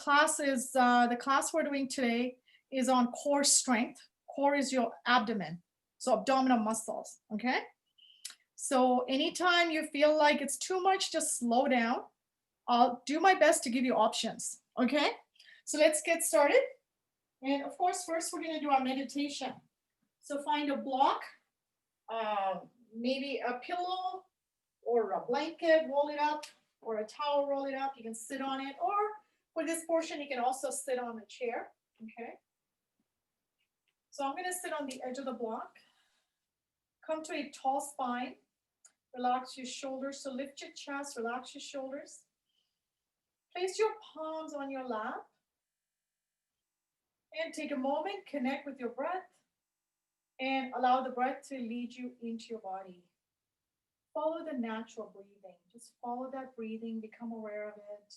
the class we're doing today is on core strength. Core is your abdomen, so abdominal muscles, okay? So anytime you feel like it's too much, just slow down. I'll do my best to give you options, okay? So let's get started. And of course, first we're gonna do our meditation. So find a block, maybe a pillow or a blanket, roll it up, or a towel, roll it up. You can sit on it, or for this portion, you can also sit on the chair, okay? So I'm gonna sit on the edge of the block. Come to a tall spine. Relax your shoulders. So lift your chest, relax your shoulders. Place your palms on your lap. And take a moment, connect with your breath, and allow the breath to lead you into your body. Follow the natural breathing. Just follow that breathing, become aware of it.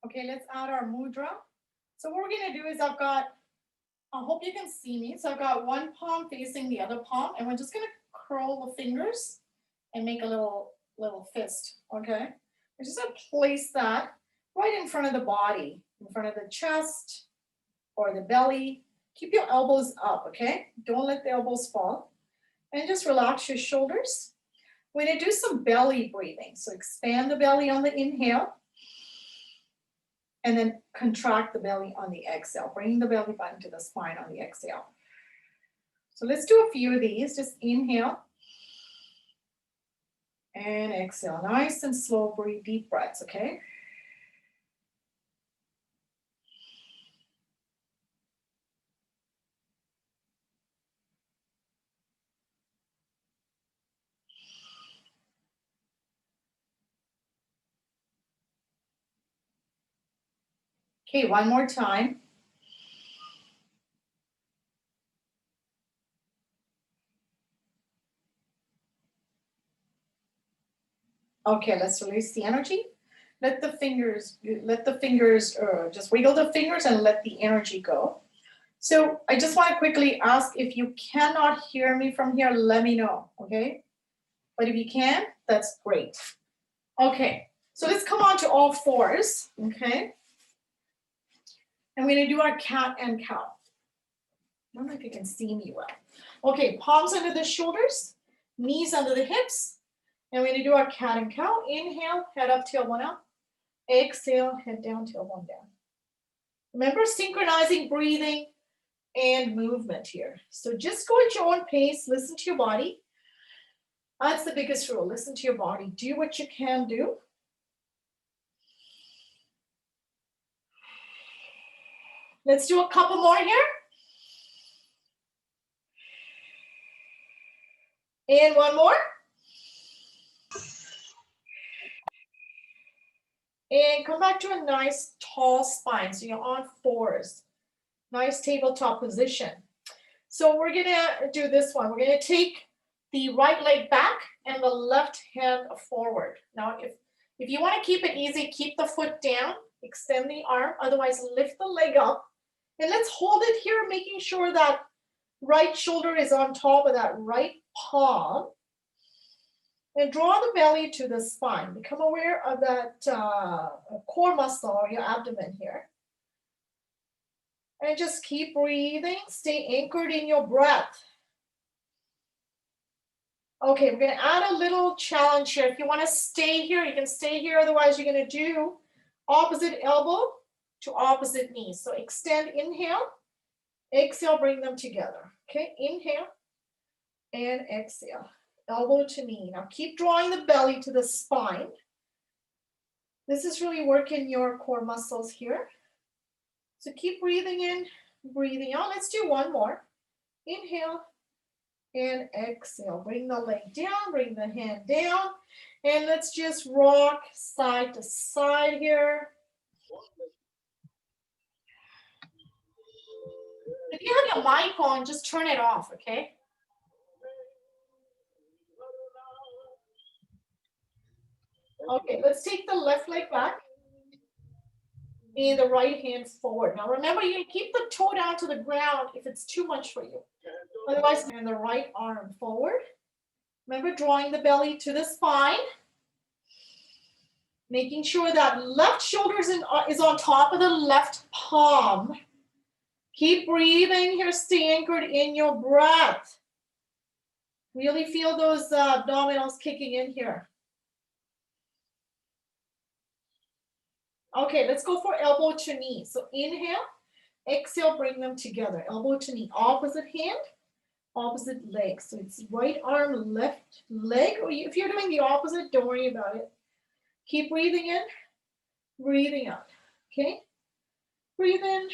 Okay, let's add our mudra. So what we're gonna do is I hope you can see me. So I've got one palm facing the other palm, and we're just gonna curl the fingers and make a little fist, okay? We're just gonna place that right in front of the body, in front of the chest or the belly. Keep your elbows up, okay? Don't let the elbows fall. And just relax your shoulders. We're gonna do some belly breathing. So expand the belly on the inhale, and then contract the belly on the exhale. Bring the belly button to the spine on the exhale. So let's do a few of these. Just inhale and exhale. Nice and slow, breathe, deep breaths, okay? Okay, one more time. Okay, let's release the energy. Let the fingers just wiggle the fingers and let the energy go. So I just want to quickly ask, if you cannot hear me from here, let me know, okay? But if you can, that's great. Okay, so let's come on to all fours, okay? And we're gonna do our cat and cow. I don't know if you can see me well. Okay, palms under the shoulders, knees under the hips, and we're gonna do our cat and cow. Inhale, head up, tailbone up. Exhale, head down, tailbone down. Remember, synchronizing breathing and movement here. So just go at your own pace, listen to your body. That's the biggest rule, listen to your body. Do what you can do. Let's do a couple more here. And one more. And come back to a nice tall spine. So you're on fours. Nice tabletop position. So we're gonna do this one. We're gonna take the right leg back and the left hand forward. Now, if you wanna keep it easy, keep the foot down, extend the arm, otherwise lift the leg up. And let's hold it here, making sure that right shoulder is on top of that right palm. And draw the belly to the spine. Become aware of that core muscle or your abdomen here. And just keep breathing. Stay anchored in your breath. Okay, we're going to add a little challenge here. If you want to stay here, you can stay here. Otherwise, you're going to do opposite elbow to opposite knee. So extend, inhale. Exhale, bring them together. Okay, inhale and exhale. Elbow to knee. Now keep drawing the belly to the spine. This is really working your core muscles here. So keep breathing in, breathing out. Let's do one more. Inhale and exhale. Bring the leg down, bring the hand down. And let's just rock side to side here. If you have your mic on, just turn it off, okay? Okay, let's take the left leg back and the right hand forward. Now remember, you keep the toe down to the ground if it's too much for you. Otherwise, and the right arm forward. Remember, drawing the belly to the spine. Making sure that left shoulder is on top of the left palm. Keep breathing here, stay anchored in your breath. Really feel those abdominals kicking in here. Okay, let's go for elbow to knee. So inhale, exhale, bring them together. Elbow to knee, opposite hand, opposite leg. So it's right arm, left leg, or if you're doing the opposite, don't worry about it. Keep breathing in, breathing out, okay? Breathe in,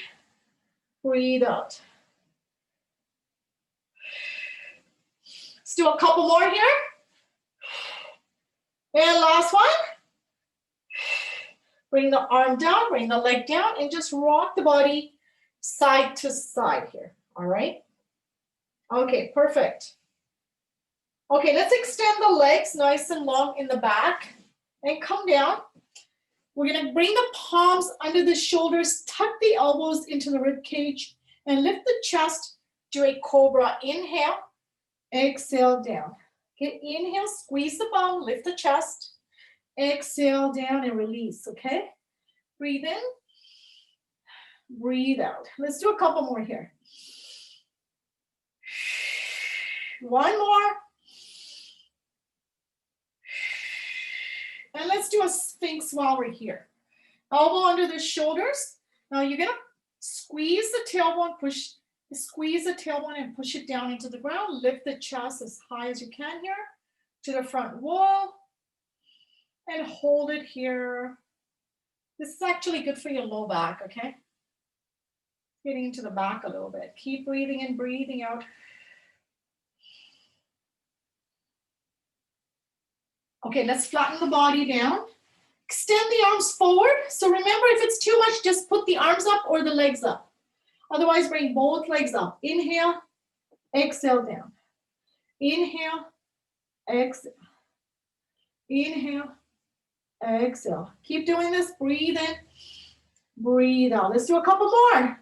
breathe out. Let's do a couple more here. And last one. Bring the arm down, bring the leg down, and just rock the body side to side here, all right? Okay, perfect. Okay, let's extend the legs nice and long in the back and come down. We're gonna bring the palms under the shoulders, tuck the elbows into the rib cage, and lift the chest to a cobra. Inhale, exhale down. Okay, inhale, squeeze the bum, lift the chest. Exhale down and release, okay? Breathe in, breathe out. Let's do a couple more here. One more. And let's do a sphinx while we're here. Elbow under the shoulders. Now you're gonna squeeze the tailbone, squeeze the tailbone and push it down into the ground. Lift the chest as high as you can here to the front wall. And hold it here. This is actually good for your low back, okay? Getting into the back a little bit. Keep breathing in, breathing out. Okay, let's flatten the body down. Extend the arms forward. So remember, if it's too much, just put the arms up or the legs up. Otherwise, bring both legs up. Inhale, exhale down. Inhale, exhale. Inhale, exhale. Keep doing this. Breathe in, breathe out. Let's do a couple more.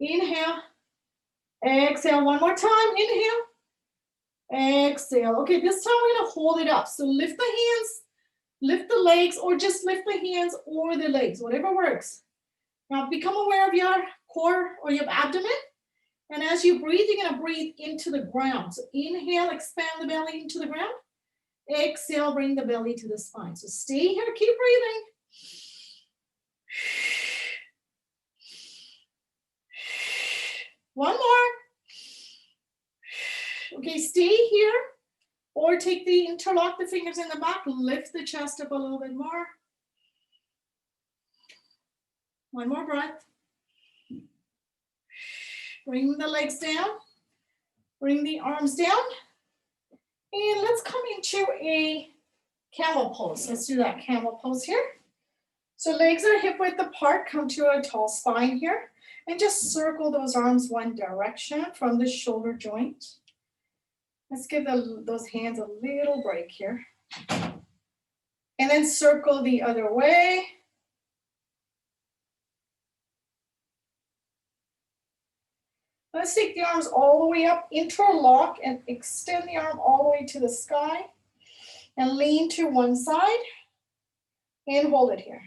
Inhale, exhale. One more time. Inhale, exhale. Okay, this time we're going to hold it up. So lift the hands, lift the legs, or just lift the hands or the legs, whatever works. Now become aware of your core or your abdomen. And as you breathe, you're going to breathe into the ground. So inhale, expand the belly into the ground. Exhale, bring the belly to the spine. So stay here, keep breathing. One more. Okay, stay here or interlock the fingers in the back, lift the chest up a little bit more. One more breath. Bring the legs down, bring the arms down. And let's come into a camel pose. Let's do that camel pose here. So legs are hip width apart, come to a tall spine here, and just circle those arms one direction from the shoulder joint. Let's give those hands a little break here. And then circle the other way. Let's take the arms all the way up, interlock, and extend the arm all the way to the sky. And lean to one side and hold it here.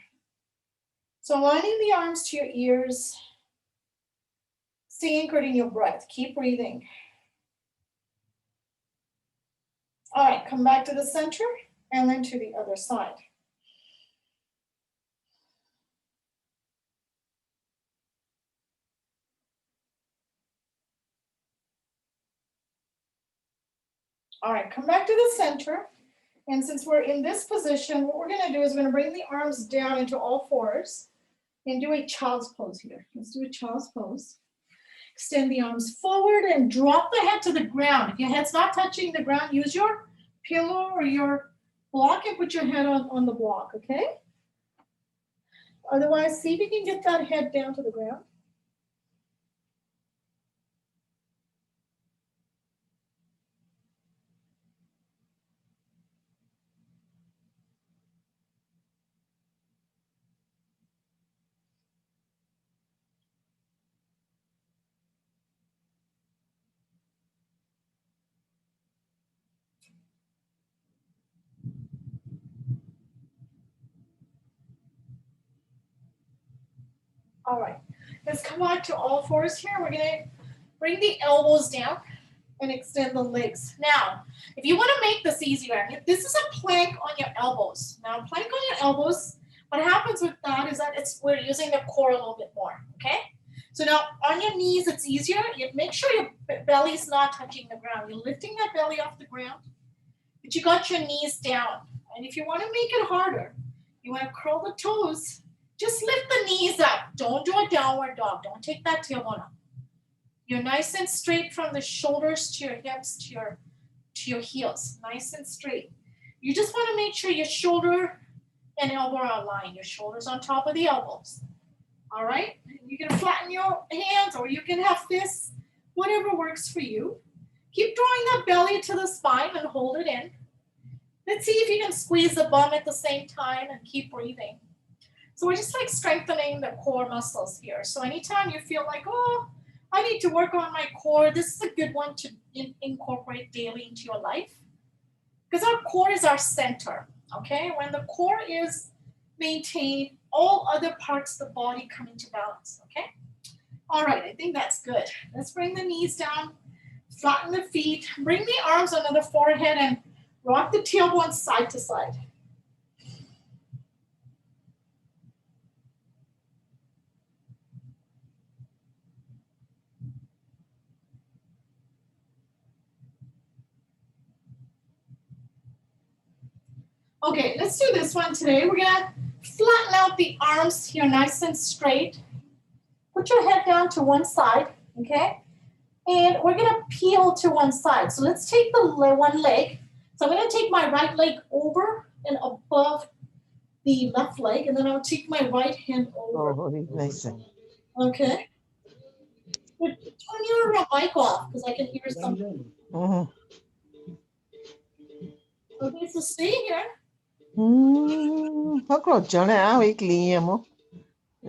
So aligning the arms to your ears. Stay anchored in your breath. Keep breathing. All right, come back to the center and then to the other side. All right, come back to the center. And since we're in this position, what we're gonna do is we're gonna bring the arms down into all fours and do a child's pose here. Let's do a child's pose. Extend the arms forward and drop the head to the ground. If your head's not touching the ground, use your pillow or your block and put your head on the block, okay? Otherwise, see if you can get that head down to the ground. All right, let's come on to all fours here. We're gonna bring the elbows down and extend the legs. Now, if you want to make this easier, this is a plank on your elbows. Now, plank on your elbows, what happens with that is that we're using the core a little bit more, okay? So now on your knees, it's easier. You make sure your belly's not touching the ground. You're lifting that belly off the ground, but you got your knees down. And if you want to make it harder, you want to curl the toes. Just lift the knees up. Don't do a downward dog. Don't take that tailbone up. You're nice and straight from the shoulders to your hips to your heels. Nice and straight. You just want to make sure your shoulder and elbow are aligned. Your shoulders on top of the elbows. All right? You can flatten your hands or you can have fists, whatever works for you. Keep drawing that belly to the spine and hold it in. Let's see if you can squeeze the bum at the same time and keep breathing. So we're just like strengthening the core muscles here. So anytime you feel like, oh, I need to work on my core, this is a good one to incorporate daily into your life. Because our core is our center, okay? When the core is maintained, all other parts of the body come into balance, okay? All right, I think that's good. Let's bring the knees down, flatten the feet, bring the arms under the forehead and rock the tailbone side to side. Okay, let's do this one today. We're gonna flatten out the arms here nice and straight. Put your head down to one side, okay? And we're gonna peel to one side. So let's take the one leg. So I'm gonna take my right leg over and above the left leg, and then I'll take my right hand over. Oh, nice. Okay. But turn your mic off because I can hear something. Okay, so stay here.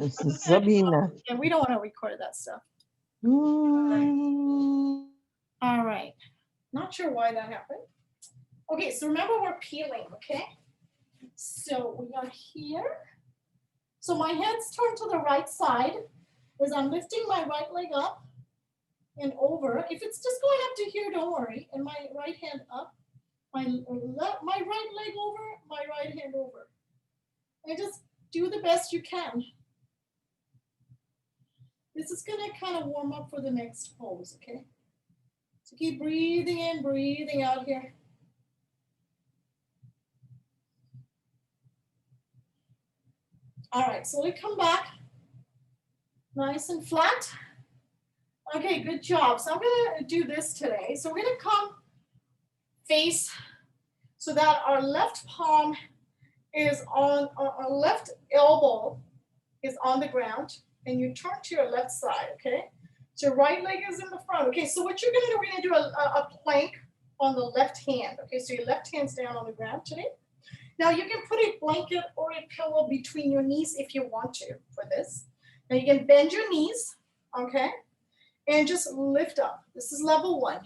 Sabina. And we don't want to record that stuff. All right. Not sure why that happened. Okay, so remember we're peeling, okay? So we are here. So my head's turned to the right side as I'm lifting my right leg up and over. If it's just going up to here, don't worry. And my right hand up, my right leg over, my right hand over. And just do the best you can. This is gonna kind of warm up for the next pose, okay? So keep breathing in, breathing out here. All right, so we come back nice and flat. Okay, good job. So I'm gonna do this today. So we're gonna come face so that our left palm is on, our left elbow is on the ground, and you turn to your left side, okay? So your right leg is in the front. Okay, so what you're gonna do, we're gonna do a plank on the left hand. Okay, so your left hand's down on the ground today. Now you can put a blanket or a pillow between your knees if you want to for this. Now you can bend your knees, okay? And just lift up. This is level one.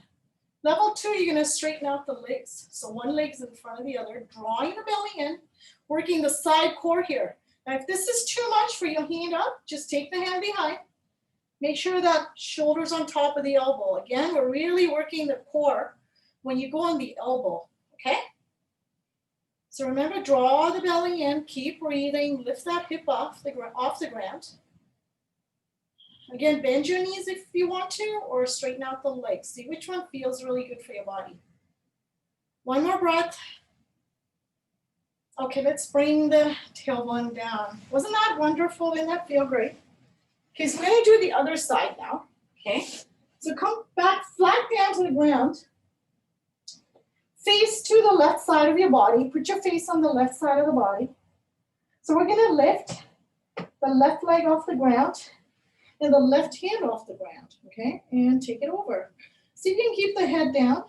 Level two, you're gonna straighten out the legs. So one leg's in front of the other, drawing the belly in, working the side core here. Now if this is too much for your hand up, just take the hand behind. Make sure that shoulder's on top of the elbow. Again, we're really working the core when you go on the elbow, okay? So remember, draw the belly in, keep breathing, lift that hip off the ground. Again, bend your knees if you want to, or straighten out the legs. See which one feels really good for your body. One more breath. Okay, let's bring the tailbone down. Wasn't that wonderful? Didn't that feel great? Okay, so we're gonna do the other side now, okay? So come back flat down to the ground. Face to the left side of your body. Put your face on the left side of the body. So we're gonna lift the left leg off the ground and the left hand off the ground, okay? And take it over. So you can keep the head down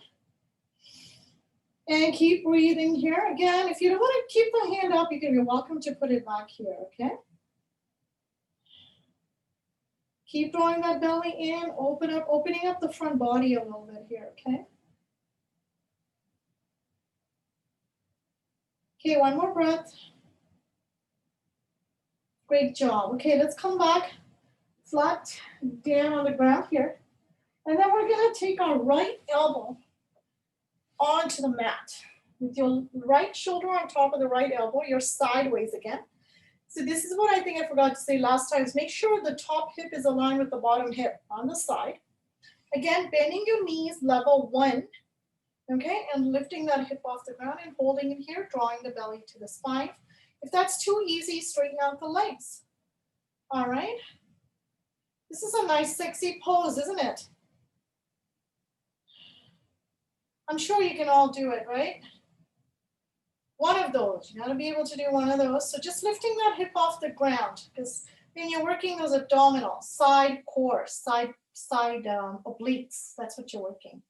and keep breathing here. Again, if you don't want to keep the hand up, you're welcome to put it back here, okay? Keep drawing that belly in, opening up the front body a little bit here, okay? Okay, one more breath. Great job. Okay, let's come back flat down on the ground here. And then we're gonna take our right elbow onto the mat. With your right shoulder on top of the right elbow, you're sideways again. So this is what I think I forgot to say last time, is make sure the top hip is aligned with the bottom hip on the side. Again, bending your knees level 1, okay, and lifting that hip off the ground and holding it here, drawing the belly to the spine. If that's too easy, straighten out the legs. All right. This is a nice, sexy pose, isn't it? I'm sure you can all do it, right? One of those, you gotta be able to do one of those. So just lifting that hip off the ground, because then you're working those abdominals, side core, side obliques. That's what you're working.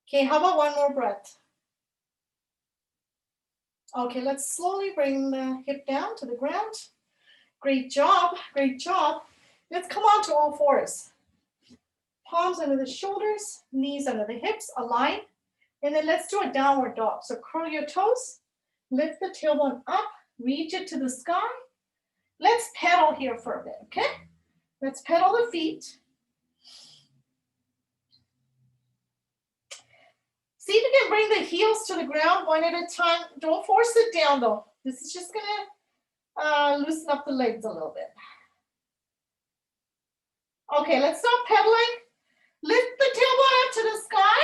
Okay, how about one more breath? Okay, let's slowly bring the hip down to the ground. Great job, great job. Let's come on to all fours. Palms under the shoulders, knees under the hips, align. And then let's do a downward dog. So curl your toes, lift the tailbone up, reach it to the sky. Let's pedal here for a bit, okay? Let's pedal the feet. See if you can bring the heels to the ground one at a time. Don't force it down though. This is just gonna loosen up the legs a little bit. Okay, let's stop pedaling. Lift the tailbone up to the sky.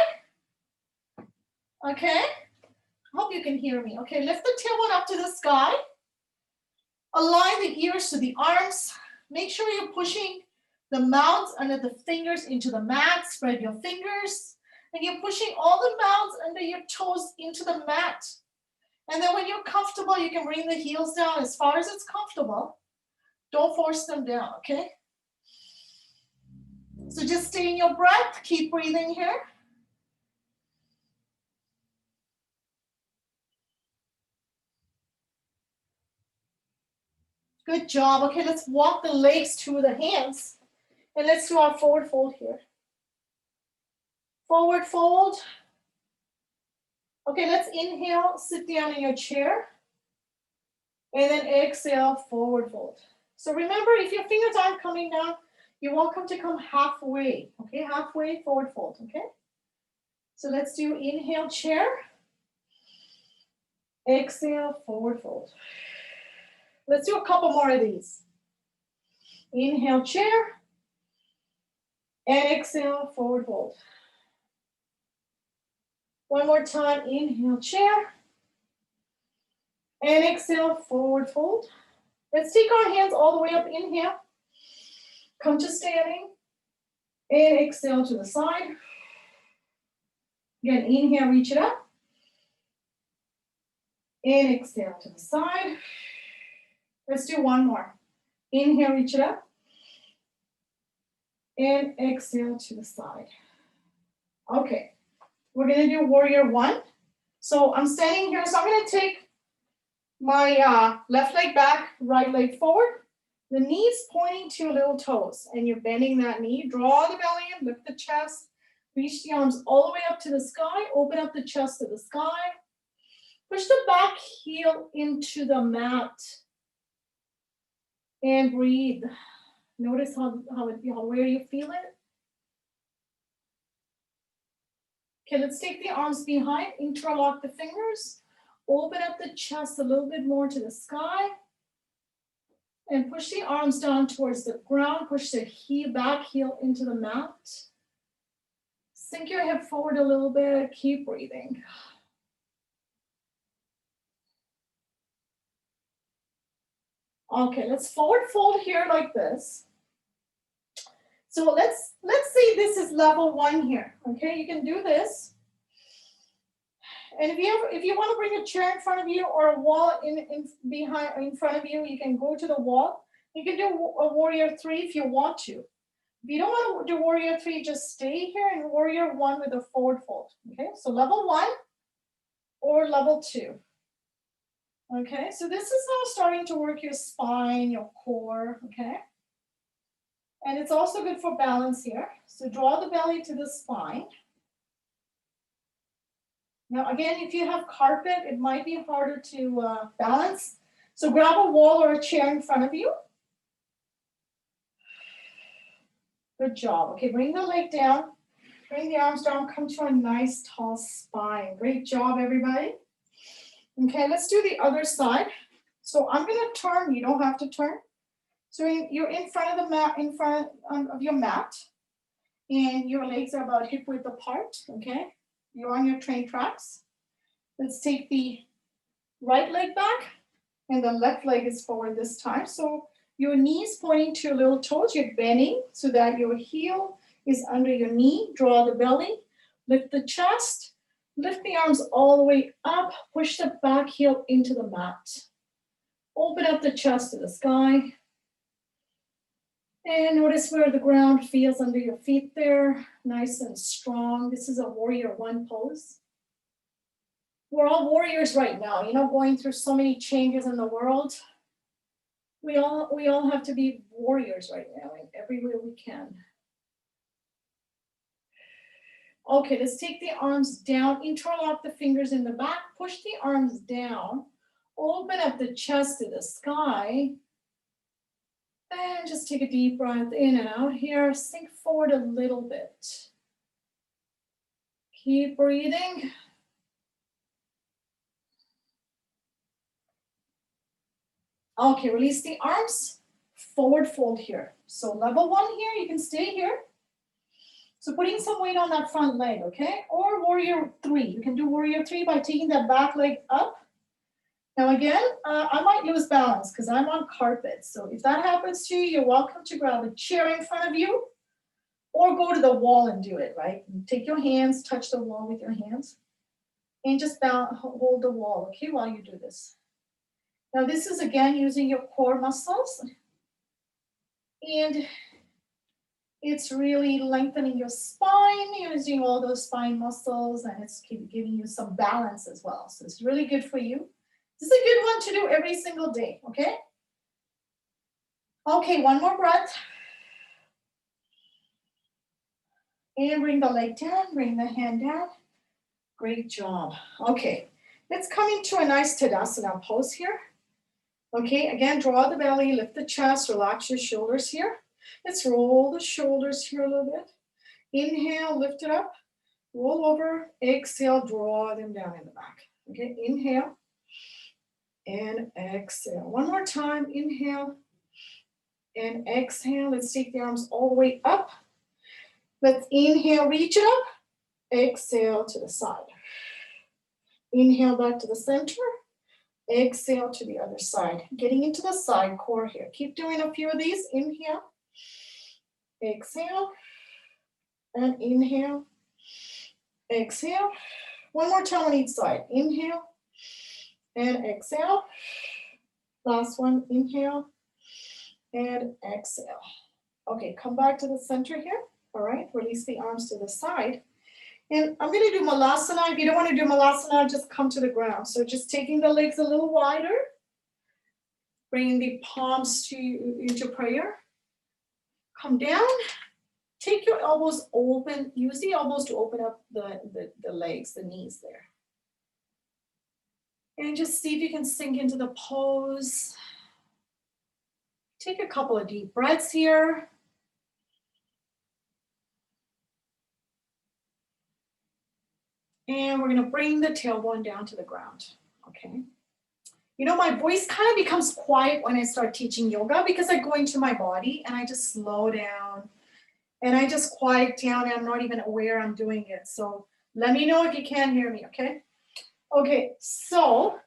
Okay, I hope you can hear me. Okay, lift the tailbone up to the sky. Align the ears to the arms. Make sure you're pushing the mouths under the fingers into the mat. Spread your fingers. And you're pushing all the mouths under your toes into the mat. And then when you're comfortable, you can bring the heels down as far as it's comfortable. Don't force them down, okay? So just stay in your breath. Keep breathing here. Good job. Okay, let's walk the legs to the hands. And let's do our forward fold here. Forward fold. Okay, let's inhale, sit down in your chair. And then exhale, forward fold. So remember, if your fingers aren't coming down, you're welcome to come halfway. Okay, halfway, forward fold, okay? So let's do inhale, chair. Exhale, forward fold. Let's do a couple more of these. Inhale, chair. And exhale, forward fold. One more time, inhale, chair. And exhale, forward fold. Let's take our hands all the way up, inhale. Come to standing. And exhale to the side. Again, inhale, reach it up. And exhale to the side. Let's do one more. Inhale, reach it up. And exhale to the side. Okay, we're gonna do warrior one. So I'm standing here, so I'm gonna take my left leg back, right leg forward. The knees pointing to your little toes, and you're bending that knee. Draw the belly in, lift the chest, reach the arms all the way up to the sky, open up the chest to the sky. Push the back heel into the mat. And breathe. Notice how where you feel it. Okay, let's take the arms behind, interlock the fingers, open up the chest a little bit more to the sky, and push the arms down towards the ground, push the back heel into the mat. Sink your hip forward a little bit, keep breathing. Okay, let's forward fold here like this. So let's say this is level one here, okay? You can do this. And if you want to bring a chair in front of you or a wall in front of you, you can go to the wall. You can do a warrior 3 if you want to. If you don't want to do warrior 3, just stay here in warrior 1 with a forward fold. Okay, so level 1 or level 2. Okay, so this is now starting to work your spine, your core, okay? And it's also good for balance here. So draw the belly to the spine. Now, again, if you have carpet, it might be harder to balance. So grab a wall or a chair in front of you. Good job. Okay, bring the leg down. Bring the arms down. Come to a nice tall spine. Great job, everybody. Okay, let's do the other side. So I'm going to turn. You don't have to turn. So you're in front of the mat, in front of your mat. And your legs are about hip width apart. Okay, you're on your train tracks. Let's take the right leg back and the left leg is forward this time. So your knees pointing to your little toes, you're bending so that your heel is under your knee. Draw the belly, lift the chest, lift the arms all the way up, push the back heel into the mat. Open up the chest to the sky. And notice where the ground feels under your feet there, nice and strong. This is a warrior 1 pose. We're all warriors right now, you know, going through so many changes in the world. We all have to be warriors right now in every way we can. Okay, let's take the arms down, interlock the fingers in the back, push the arms down, open up the chest to the sky. And just take a deep breath in and out here. Sink forward a little bit. Keep breathing. Okay, release the arms. Forward fold here. So level 1 here, you can stay here. So putting some weight on that front leg, okay? Or warrior 3. You can do warrior 3 by taking that back leg up. Now again, I might lose balance because I'm on carpet. So if that happens to you, you're welcome to grab a chair in front of you or go to the wall and do it, right? Take your hands, touch the wall with your hands and just hold the wall, okay, while you do this. Now this is again using your core muscles and it's really lengthening your spine, using all those spine muscles and it's giving you some balance as well. So it's really good for you. This is a good one to do every single day, okay? Okay, one more breath. And bring the leg down, bring the hand down. Great job. Okay, let's come into a nice Tadasana pose here. Okay, again, draw the belly, lift the chest, relax your shoulders here. Let's roll the shoulders here a little bit. Inhale, lift it up, roll over, exhale, draw them down in the back. Okay, inhale. And exhale. One more time, inhale and exhale. Let's take the arms all the way up. Let's inhale, reach it up. Exhale to the side. Inhale back to the center. Exhale to the other side. Getting into the side core here. Keep doing a few of these. Inhale. Exhale. And inhale. Exhale. One more time on each side. Inhale. And exhale. Last one, inhale and exhale. Okay, come back to the center here. All right, release the arms to the side. And I'm going to do Malasana. If you don't want to do Malasana, just come to the ground. So just taking the legs a little wider, bringing the palms into prayer. Come down. Take your elbows open. Use the elbows to open up the legs, the knees there. And just see if you can sink into the pose. Take a couple of deep breaths here. And we're going to bring the tailbone down to the ground, okay? You know, my voice kind of becomes quiet when I start teaching yoga because I go into my body and I just slow down and I just quiet down and I'm not even aware I'm doing it. So let me know if you can't hear me, okay? Okay, so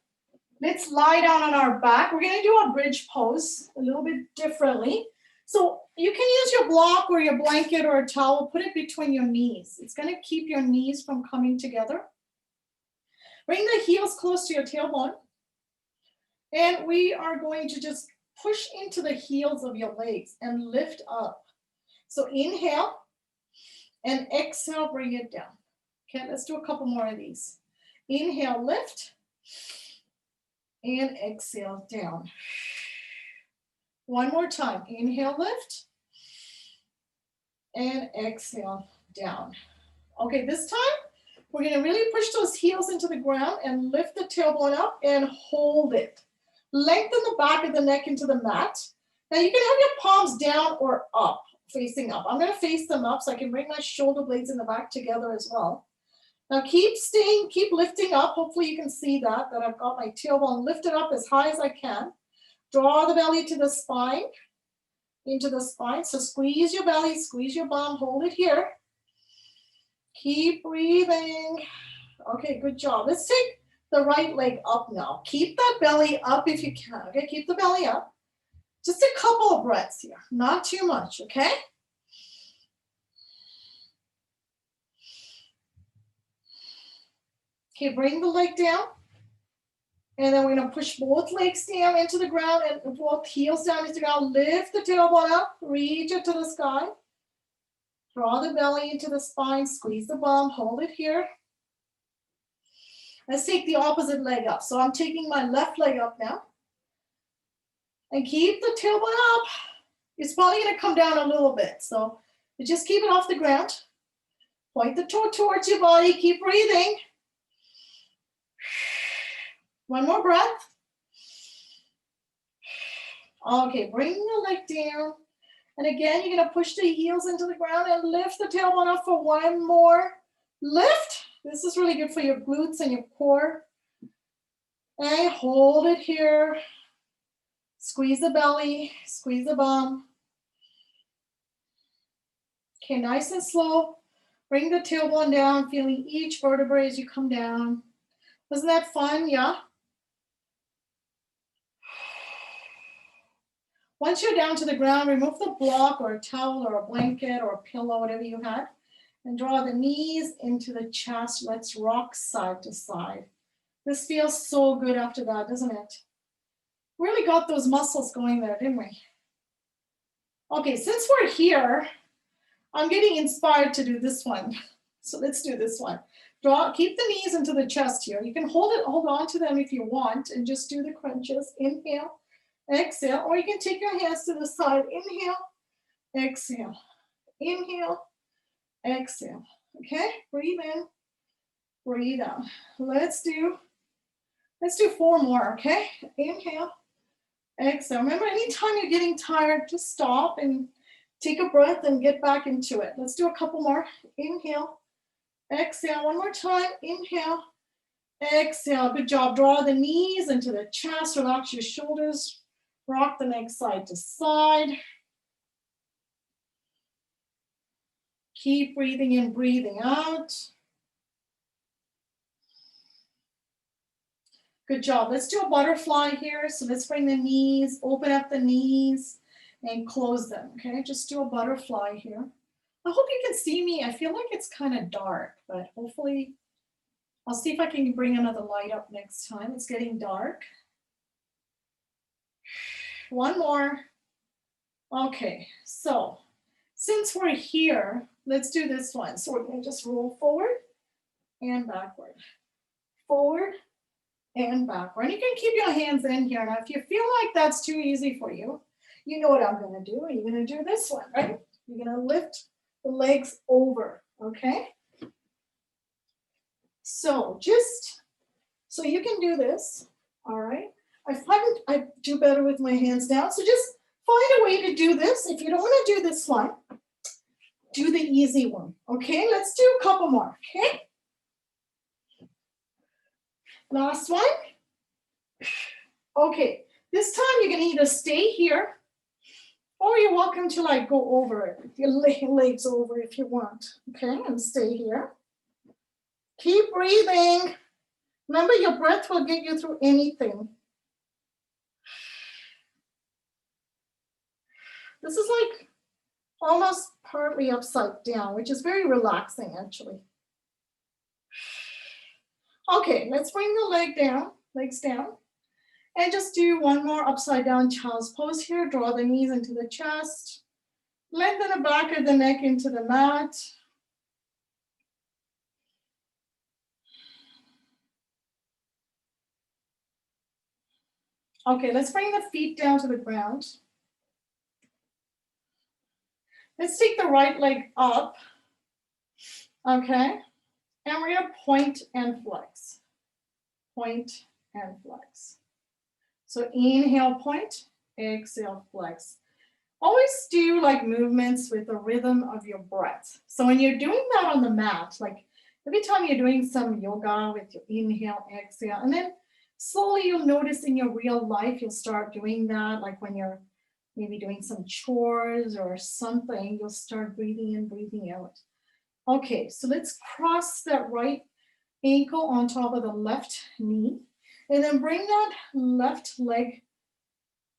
let's lie down on our back. We're going to do a bridge pose a little bit differently. So you can use your block or your blanket or a towel, put it between your knees. It's going to keep your knees from coming together. Bring the heels close to your tailbone. And we are going to just push into the heels of your legs and lift up. So inhale and exhale, bring it down. Okay, let's do a couple more of these. Inhale, lift, and exhale, down. One more time. Inhale, lift, and exhale, down. Okay, this time we're going to really push those heels into the ground and lift the tailbone up and hold it. Lengthen the back of the neck into the mat. Now you can have your palms down or up, facing up. I'm going to face them up so I can bring my shoulder blades in the back together as well. Now keep lifting up. Hopefully you can see that I've got my tailbone lifted up as high as I can. Draw the belly to the spine, into the spine. So squeeze your belly, squeeze your bum, hold it here. Keep breathing. Okay, good job. Let's take the right leg up now. Keep that belly up if you can. Okay, keep the belly up. Just a couple of breaths here, not too much, okay? Okay, bring the leg down. And then we're going to push both legs down into the ground and both heels down into the ground. Lift the tailbone up, reach it to the sky. Draw the belly into the spine, squeeze the bum, hold it here. Let's take the opposite leg up. So I'm taking my left leg up now. And keep the tailbone up. It's probably going to come down a little bit. So you just keep it off the ground. Point the toe towards your body. Keep breathing. One more breath. Okay, bring the leg down. And again, you're going to push the heels into the ground and lift the tailbone up for one more lift. This is really good for your glutes and your core. And hold it here. Squeeze the belly, squeeze the bum. Okay, nice and slow. Bring the tailbone down, feeling each vertebrae as you come down. Wasn't that fun? Yeah? Once you're down to the ground, remove the block or a towel or a blanket or a pillow, whatever you had, and draw the knees into the chest. Let's rock side to side. This feels so good after that, doesn't it? Really got those muscles going there, didn't we? Okay, since we're here, I'm getting inspired to do this one. So let's do this one. Keep the knees into the chest here. You can hold on to them if you want, and just do the crunches. Inhale, exhale, or you can take your hands to the side. Inhale, exhale, inhale, exhale. Okay, breathe in, breathe out. Let's do 4 more, okay? Inhale, exhale. Remember, anytime you're getting tired, just stop and take a breath and get back into it. Let's do a couple more. Inhale, exhale. One more time. Inhale, exhale. Good job. Draw the knees into the chest. Relax your shoulders. Rock the neck side to side. Keep breathing in, breathing out. Good job. Let's do a butterfly here. So let's bring the knees, open up the knees and close them. Okay, just do a butterfly here. I hope you can see me. I feel like it's kind of dark, but hopefully I'll see if I can bring another light up next time. It's getting dark. One more. Okay, so since we're here, let's do this one. So we're going to just roll forward and backward. Forward and backward. And you can keep your hands in here. Now, if you feel like that's too easy for you, you know what I'm going to do. You're going to do this one, right? You're going to lift the legs over, okay? So you can do this, all right? I find I do better with my hands down. So just find a way to do this. If you don't want to do this one, do the easy one, okay? Let's do a couple more, okay? Last one. Okay, this time you're going to either stay here or you're welcome to like go over it. Your legs over if you want, okay? And stay here. Keep breathing. Remember, your breath will get you through anything. This is like almost partly upside down, which is very relaxing actually. Okay, let's bring the legs down. And just do one more upside down child's pose here. Draw the knees into the chest. Lengthen the back of the neck into the mat. Okay, let's bring the feet down to the ground. Let's take the right leg up. Okay, and we're gonna point and flex. Point and flex. So inhale, point, exhale, flex. Always do like movements with the rhythm of your breath. So when you're doing that on the mat, like every time you're doing some yoga with your inhale, exhale, and then slowly you'll notice in your real life, you'll start doing that. Like when you're maybe doing some chores or something, you'll start breathing in, breathing out. Okay, so let's cross that right ankle on top of the left knee, and then bring that left leg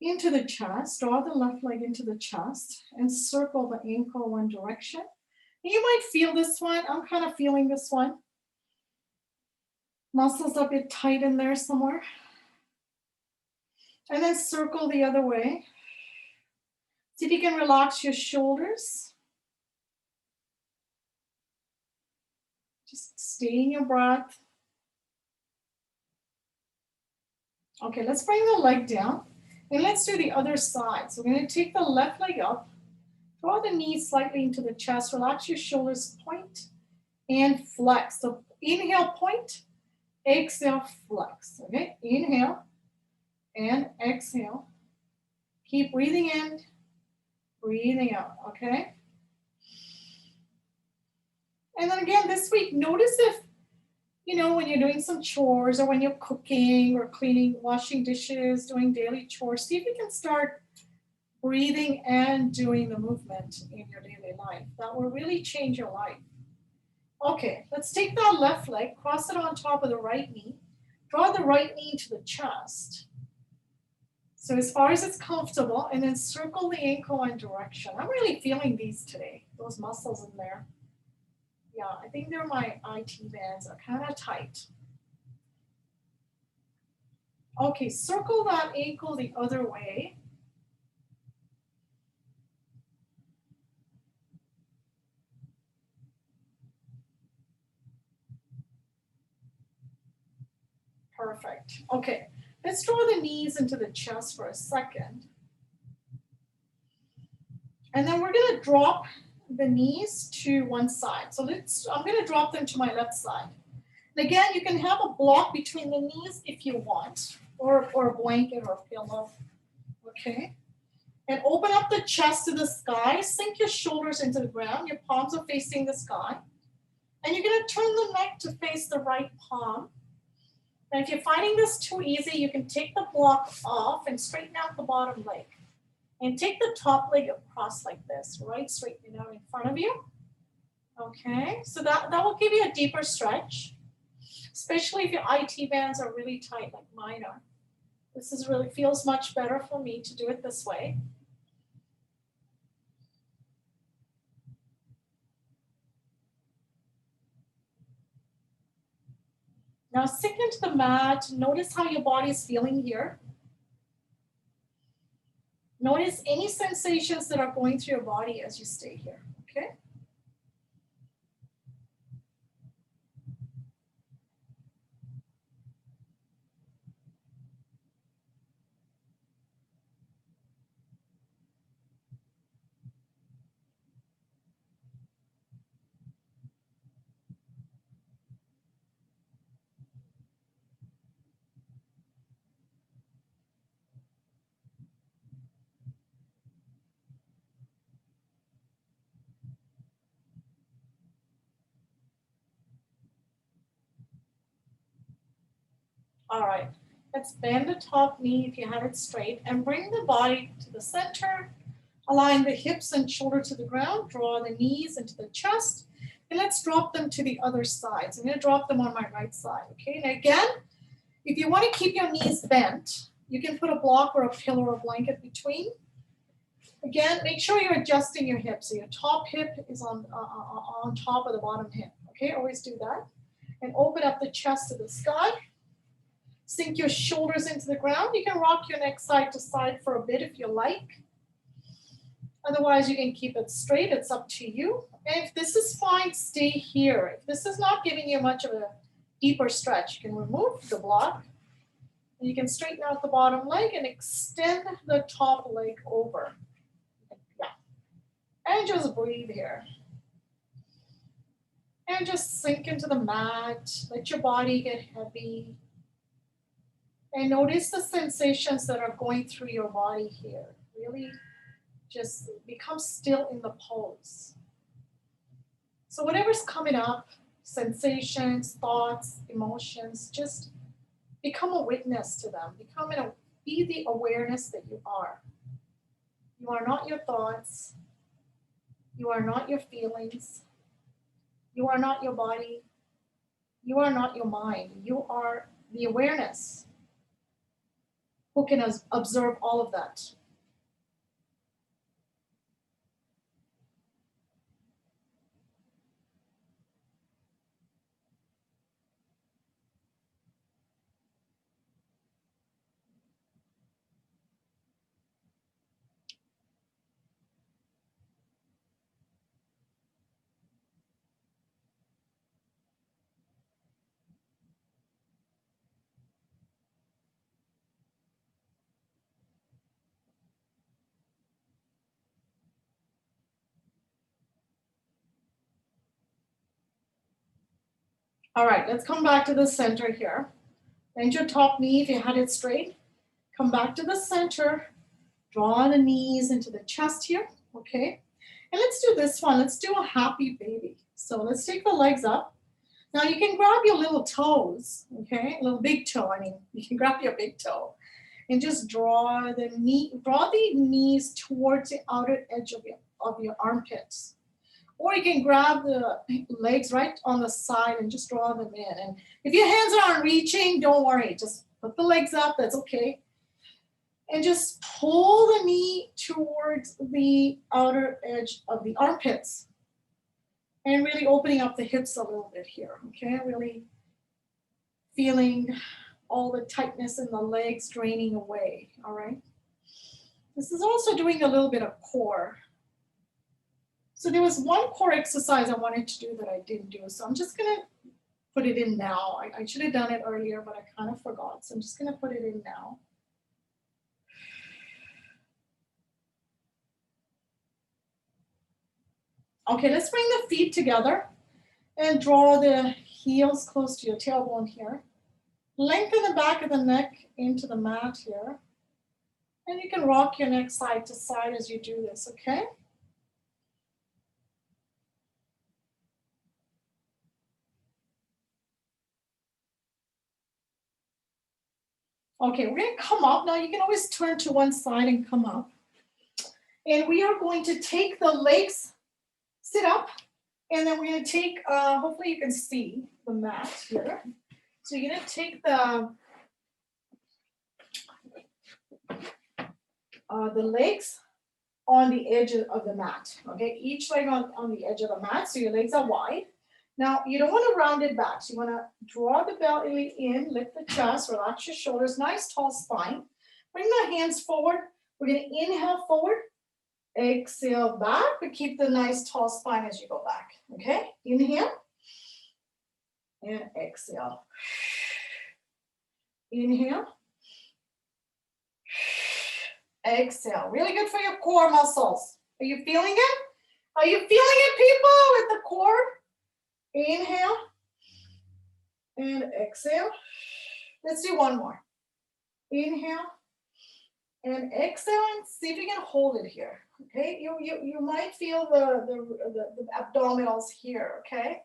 into the chest. Draw the left leg into the chest and circle the ankle one direction. You might feel this one. I'm kind of feeling this one. Muscles a bit tight in there somewhere. And then circle the other way. See if you can relax your shoulders. Just stay in your breath. Okay, let's bring the leg down. And let's do the other side. So we're going to take the left leg up. Draw the knees slightly into the chest. Relax your shoulders. Point and flex. So inhale, point. Exhale, flex. Okay, inhale and exhale. Keep breathing in, breathing out. Okay. And then again this week, notice if, when you're doing some chores or when you're cooking or cleaning, washing dishes, doing daily chores, see if you can start breathing and doing the movement in your daily life. That will really change your life. Okay, let's take that left leg, cross it on top of the right knee, draw the right knee to the chest. So as far as it's comfortable, and then circle the ankle in direction. I'm really feeling these today, those muscles in there. Yeah, I think they're my IT bands are kind of tight. Okay, circle that ankle the other way. Perfect. Okay, let's draw the knees into the chest for a second. And then we're going to drop the knees to one side. So I'm going to drop them to my left side. And again, you can have a block between the knees if you want, or a blanket or a pillow. Okay. And open up the chest to the sky. Sink your shoulders into the ground. Your palms are facing the sky. And you're going to turn the neck to face the right palm. And if you're finding this too easy, you can take the block off and straighten out the bottom leg. And take the top leg across like this, right? Straighten it out in front of you. Okay, so that will give you a deeper stretch, especially if your IT bands are really tight like mine are. This is really feels much better for me to do it this way. Now sink into the mat. Notice how your body is feeling here. Notice any sensations that are going through your body as you stay here, okay? All right, let's bend the top knee if you have it straight and bring the body to the center. Align the hips and shoulder to the ground. Draw the knees into the chest. And let's drop them to the other side. So I'm going to drop them on my right side. Okay, and again, if you want to keep your knees bent, you can put a block or a pillow or a blanket between. Again, make sure you're adjusting your hips. So your top hip is on top of the bottom hip. Okay, always do that. And open up the chest to the sky. Sink your shoulders into the ground. You can rock your neck side to side for a bit if you like. Otherwise, you can keep it straight. It's up to you. And if this is fine, stay here. If this is not giving you much of a deeper stretch, you can remove the block. And you can straighten out the bottom leg and extend the top leg over. Yeah. And just breathe here. And just sink into the mat. Let your body get heavy. And notice the sensations that are going through your body here. Really just become still in the pose. So whatever's coming up, sensations, thoughts, emotions, just become a witness to them. Be the awareness that you are. You are not your thoughts. You are not your feelings. You are not your body. You are not your mind. You are the awareness who can observe all of that. All right, let's come back to the center here. Bend your top knee if you had it straight. Come back to the center. Draw the knees into the chest here, okay? And let's do this one. Let's do a happy baby. So let's take the legs up. Now you can grab your little toes, okay? A little big toe, I mean. You can grab your big toe and just draw the knees towards the outer edge of your armpits. Or you can grab the legs right on the side and just draw them in. And if your hands aren't reaching, don't worry. Just put the legs up, that's okay. And just pull the knee towards the outer edge of the armpits. And really opening up the hips a little bit here, okay? Really feeling all the tightness in the legs draining away, all right? This is also doing a little bit of core. So there was one core exercise I wanted to do that I didn't do. So I'm just gonna put it in now. I should have done it earlier, but I kind of forgot. So I'm just gonna put it in now. Okay, let's bring the feet together and draw the heels close to your tailbone here. Lengthen the back of the neck into the mat here. And you can rock your neck side to side as you do this, okay? Okay, we're gonna come up. Now you can always turn to one side and come up. And we are going to take the legs, sit up, and then we're gonna take, hopefully you can see the mat here. So you're gonna take the legs on the edge of the mat, okay? Each leg on the edge of the mat, so your legs are wide. Now, you don't want to round it back. So you want to draw the belly in, lift the chest, relax your shoulders, nice tall spine. Bring the hands forward. We're going to inhale forward, exhale back, but keep the nice tall spine as you go back, okay? Inhale and exhale. Inhale. Exhale. Really good for your core muscles. Are you feeling it? Are you feeling it, people, with the core? Inhale and exhale. Let's do one more. Inhale and exhale, and see if you can hold it here. Okay, you might feel the abdominals here. Okay,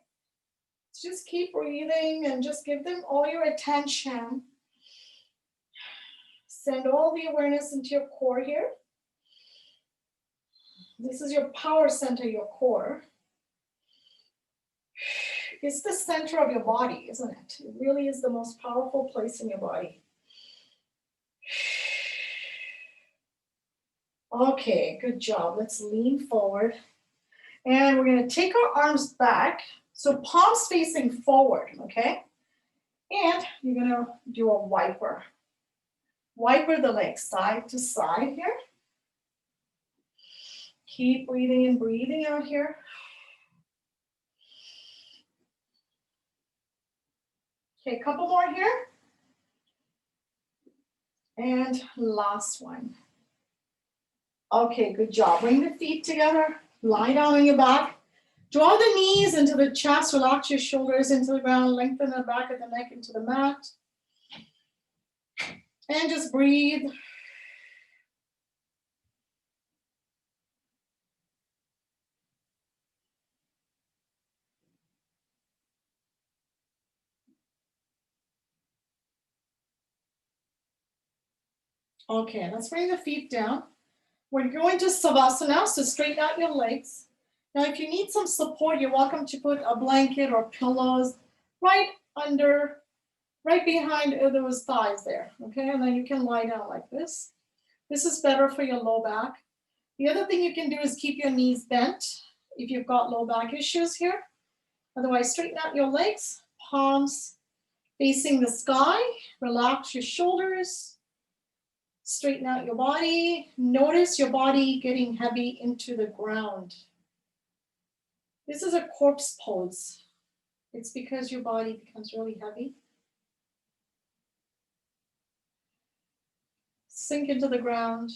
just keep breathing and just give them all your attention. Send all the awareness into your core here. This is your power center, your core. It's the center of your body, isn't it? It really is the most powerful place in your body. Okay, good job. Let's lean forward. And we're going to take our arms back So palms facing forward, okay? And you're gonna do a wiper. Wiper the legs side to side here. Keep breathing in, breathing out here. Okay, a couple more here. And last one. Okay, good job. Bring the feet together. Lie down on your back. Draw the knees into the chest. Relax your shoulders into the ground. Lengthen the back of the neck into the mat. And just breathe. Okay, let's bring the feet down. We're going to Savasana, so straighten out your legs. Now, if you need some support, you're welcome to put a blanket or pillows right under, right behind those thighs there, okay? And then you can lie down like this. This is better for your low back. The other thing you can do is keep your knees bent if you've got low back issues here. Otherwise, straighten out your legs, palms facing the sky, relax your shoulders, straighten out your body. Notice your body getting heavy into the ground. This is a corpse pose. It's because your body becomes really heavy. Sink into the ground.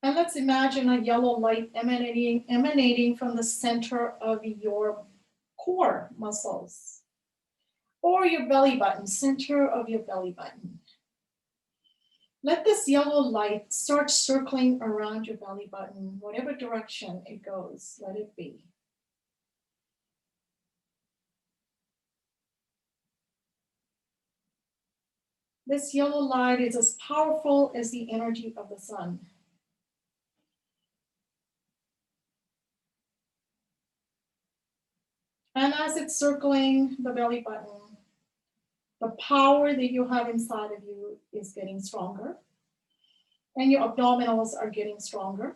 And let's imagine a yellow light emanating from the center of your core muscles or your belly button, center of your belly button. Let this yellow light start circling around your belly button, whatever direction it goes, let it be. This yellow light is as powerful as the energy of the sun. And as it's circling the belly button, the power that you have inside of you is getting stronger, and your abdominals are getting stronger.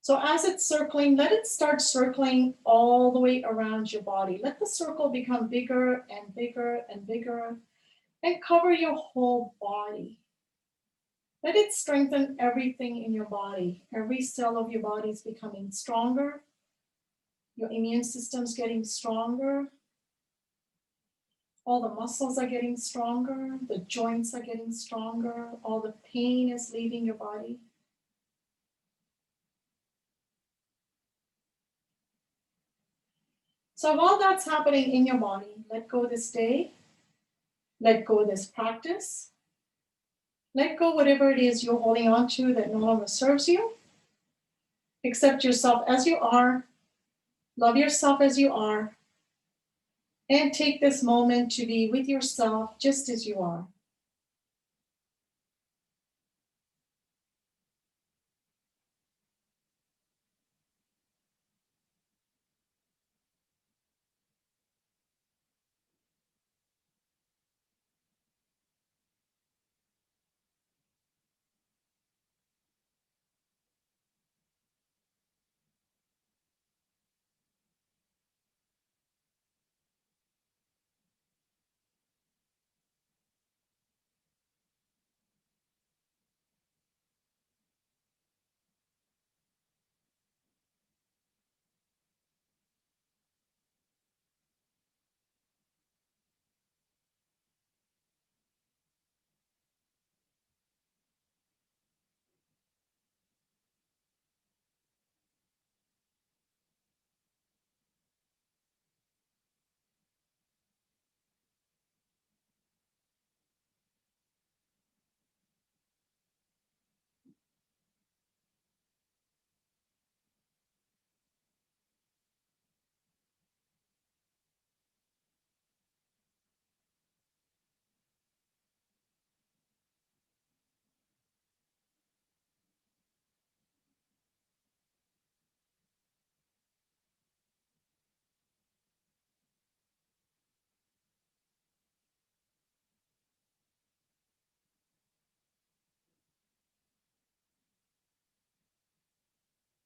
So as it's circling, let it start circling all the way around your body. Let the circle become bigger and bigger and bigger and cover your whole body. Let it strengthen everything in your body. Every cell of your body is becoming stronger. Your immune system's getting stronger. All the muscles are getting stronger. The joints are getting stronger. All the pain is leaving your body. So while that's happening in your body, let go this day. Let go this practice. Let go whatever it is you're holding on to that no longer serves you. Accept yourself as you are. Love yourself as you are. And take this moment to be with yourself just as you are.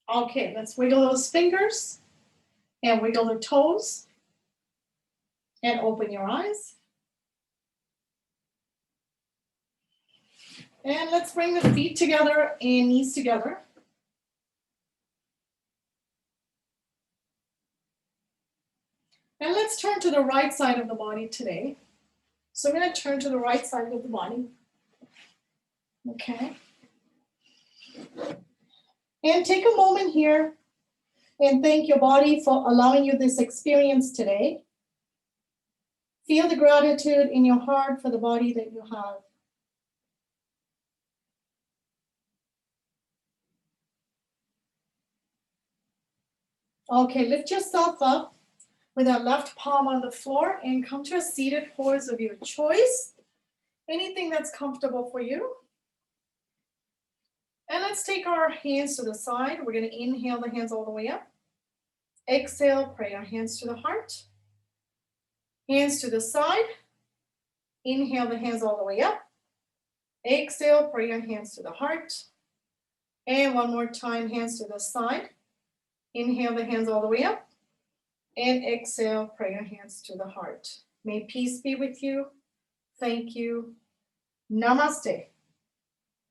Okay, let's wiggle those fingers and wiggle the toes and open your eyes. And let's bring the feet together and knees together. And let's turn to the right side of the body today. So we're going to turn to the right side of the body. Okay. And take a moment here and thank your body for allowing you this experience today. Feel the gratitude in your heart for the body that you have. Okay, lift yourself up with that left palm on the floor and come to a seated pose of your choice. Anything that's comfortable for you. And let's take our hands to the side. We're going to inhale the hands all the way up. Exhale, pray our hands to the heart. Hands to the side. Inhale the hands all the way up. Exhale, pray your hands to the heart. And one more time, hands to the side. Inhale the hands all the way up. And exhale, pray your hands to the heart. May peace be with you. Thank you. Namaste.